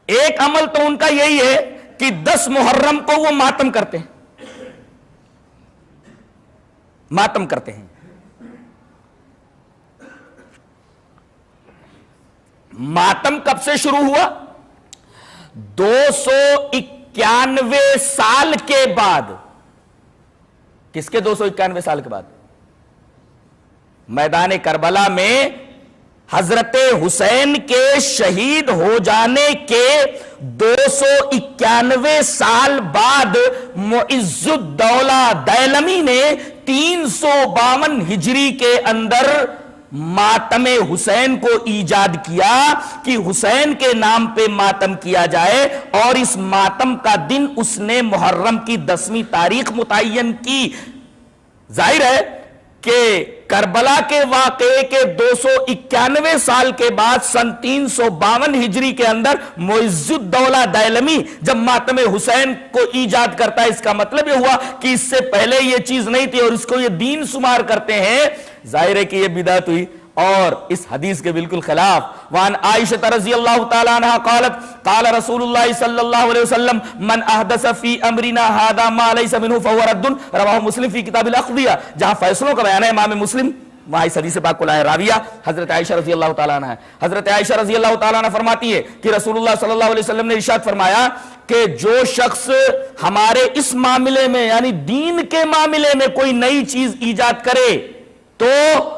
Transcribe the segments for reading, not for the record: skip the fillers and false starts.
एक अमल तो उनका यही है कि 10 मुहर्रम को वो मातम करते हैं, मातम करते हैं। मातम कब से शुरू हुआ? 291 साल के बाद। किसके 291 साल के बाद? मैदान करबला में हजरत हुसैन के शहीद हो जाने के 291 साल बाद मुइज़्ज़ुद्दौला दैलमी ने 352 हिजरी के अंदर मातमे हुसैन को ईजाद किया कि हुसैन के नाम पे मातम किया जाए, और इस मातम का दिन उसने मुहर्रम की 10वीं तारीख मुतय्यन की। जाहिर है कि करबला के वाकये के 291 साल के बाद सन 352 हिजरी के अंदर मुइज़्ज़ुद्दौला दैलमी जब मातम हुसैन को ईजाद करता है, इसका मतलब यह हुआ कि इससे पहले यह चीज नहीं थी और इसको ये दीन शुमार करते हैं। जाहिर है कि यह बिदअत हुई और इस हदीस के बिल्कुल खिलाफ। वान आयशा रज़ियल्लाहु ताला अन्हा क़ालत क़ाल रसूलुल्लाह सल्लल्लाहु अलैहि वसल्लम मन अहदस फी अमरिना हादा मा लैसा मिन्हु फहुव रद्दुन, रवाहु मुस्लिम फी किताबिल अक़दिया। जहां फैसलों का बयान है इमाम मुस्लिम, वहां इस हदीस पाक को लाए राविया हजरत आयशा रज़ियल्लाहु ताला अन्हा है। हजरत आयशा रज़ियल्लाहु ताला अन्हा फरमाती है कि रसूलुल्लाह सल्लल्लाहु अलैहि वसल्लम ने इरशाद फरमाया कि जो शख्स हमारे इस मामले में यानी दीन के मामले में कोई नई चीज ईजाद करे तो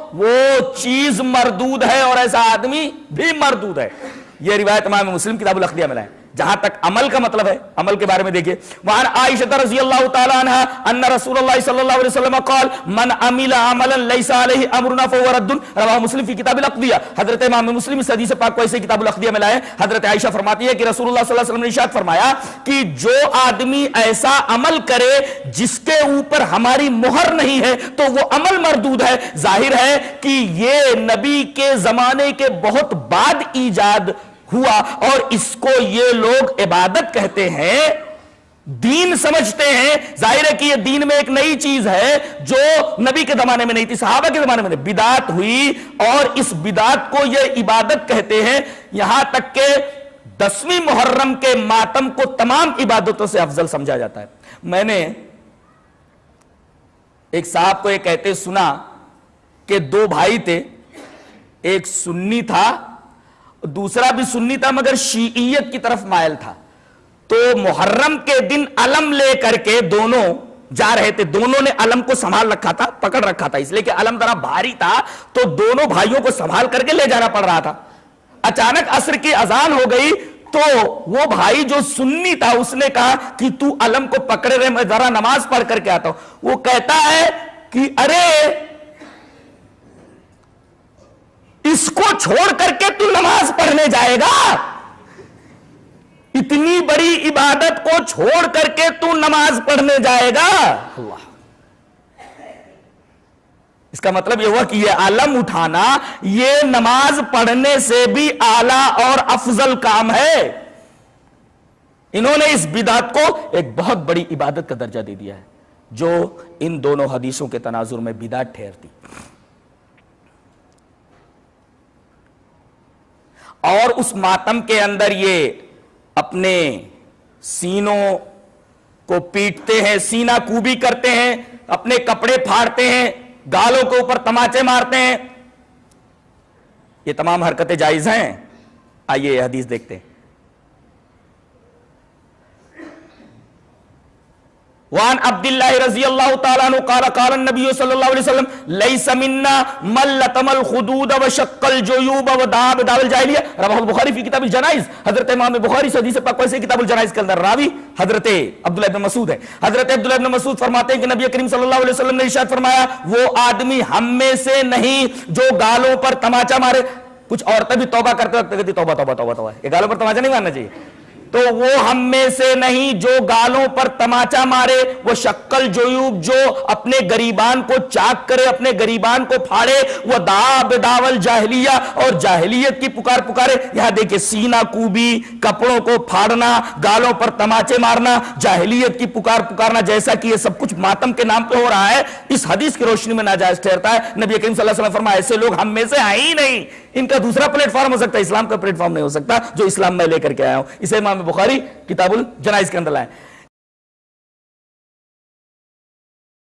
वो चीज मरदूद है और ऐसा आदमी भी मरदूद है। यह रिवायत इमाम मुस्लिम किताबुल अक़दिया में लाए। जहां तक अमल का मतलब है, अमल के बारे में देखिए, वहां आयशा रज़ियल्लाहु ताला अन्हा अन्ना रसूलुल्लाह सल्लल्लाहु अलैहि वसल्लम क़ाल मन अमिला अमलन लैसा अलैहि अमरुना फहुव रद्दुन, रवाहु मुस्लिम फी किताबिल अक़दिया। हजरत इमाम मुस्लिम इस हदीस पाक को ऐसे किताबुल अक़दिया में लाए। हजरत आयशा फरमाती है कि रसूलुल्लाह सल्लल्लाहु अलैहि वसल्लम ने इरशाद फरमाया कि जो आदमी ऐसा अमल करे जिसके ऊपर हमारी मुहर नहीं है तो वो अमल मरदूद है। जाहिर है कि ये नबी के जमाने के बहुत बाद ईजाद हुआ और इसको ये लोग इबादत कहते हैं, दीन समझते हैं। जाहिर है कि ये दीन में एक नई चीज है जो नबी के जमाने में नहीं थी, सहाबा के जमाने में नहीं। बिदात हुई और इस बिदात को ये इबादत कहते हैं। यहां तक के 10वीं मुहर्रम के मातम को तमाम इबादतों से अफजल समझा जाता है। मैंने एक साहब को ये कहते सुना कि 2 भाई थे, एक सुन्नी था दूसरा भी सुन्नी था मगर शीइयत की तरफ मायल था। तो मुहर्रम के दिन अलम लेकर के दोनों जा रहे थे। दोनों ने अलम को संभाल रखा था, पकड़ रखा था, इसलिए कि अलम जरा भारी था तो दोनों भाइयों को संभाल करके ले जाना पड़ रहा था। अचानक असर की अजान हो गई तो वो भाई जो सुन्नी था उसने कहा कि तू अलम को पकड़े रहे, मैं जरा नमाज पढ़ करके आता हूं। वो कहता है कि अरे इसको छोड़ करके तू नमाज पढ़ने जाएगा? इतनी बड़ी इबादत को छोड़ करके तू नमाज पढ़ने जाएगा? अल्लाह। इसका मतलब यह हुआ कि यह आलम उठाना यह नमाज पढ़ने से भी आला और अफजल काम है। इन्होंने इस बिदात को एक बहुत बड़ी इबादत का दर्जा दे दिया है जो इन दोनों हदीसों के तनाजुर में बिदात ठहरती। और उस मातम के अंदर ये अपने सीनों को पीटते हैं, सीना कूबी करते हैं, अपने कपड़े फाड़ते हैं, गालों के ऊपर तमाचे मारते हैं। ये तमाम हरकतें जायज हैं। आइए ये हदीस देखते हैं। वान अब्दुल्लाह रज़ियल्लाहु ताला अन्हु क़ाल क़ाल नबी सल्लल्लाहु अलैहि वसल्लम लैसा मिन्ना मन लतमल खुदूद व शक्कल जुयूब व दाब दावल जाहिलिया, रवाहुल बुखारी फी किताबुल जनाइज। हजरत इमाम बुखारी से हदीस पाक से किताबुल जनाइज के अंदर रावी हजरत अब्दुल्लाह इब्न मसूद है। हजरत अब्दुल्लाह इब्न मसूद फरमाते हैं कि नबी करीम सल्लल्लाहु अलैहि वसल्लम ने इरशाद फरमाया वो आदमी हम में से नहीं जो गालों पर तमाचा मारे। कुछ औरतें भी तौबा करते वक्त कहती तौबा तौबा तौबा तौबा, ये गालों पर तमाचा नहीं मारना चाहिए। तो वो हम में से नहीं जो गालों पर तमाचा मारे, वो शक्कल जोयूब जो अपने गरीबान को चाक करे, अपने गरीबान को फाड़े, वो दाब दावल जाहिलिया और जाहिलियत की पुकार पुकारे। यहां देखिए सीना कूबी, कपड़ों को फाड़ना, गालों पर तमाचे मारना, जाहिलियत की पुकार पुकारना, जैसा कि ये सब कुछ मातम के नाम पे हो रहा है, इस हदीस की रोशनी में नाजायज ठहरता है। नबी करीम सल्लल्लाहु अलैहि वसल्लम फरमाया ऐसे लोग हम में से हैं ही नहीं। इनका दूसरा प्लेटफॉर्म हो सकता है, इस्लाम का प्लेटफॉर्म नहीं हो सकता जो इस्लाम में लेकर के आया हूं। इसे इमाम बुखारी किताबुल जनाइज के अंदर लाए।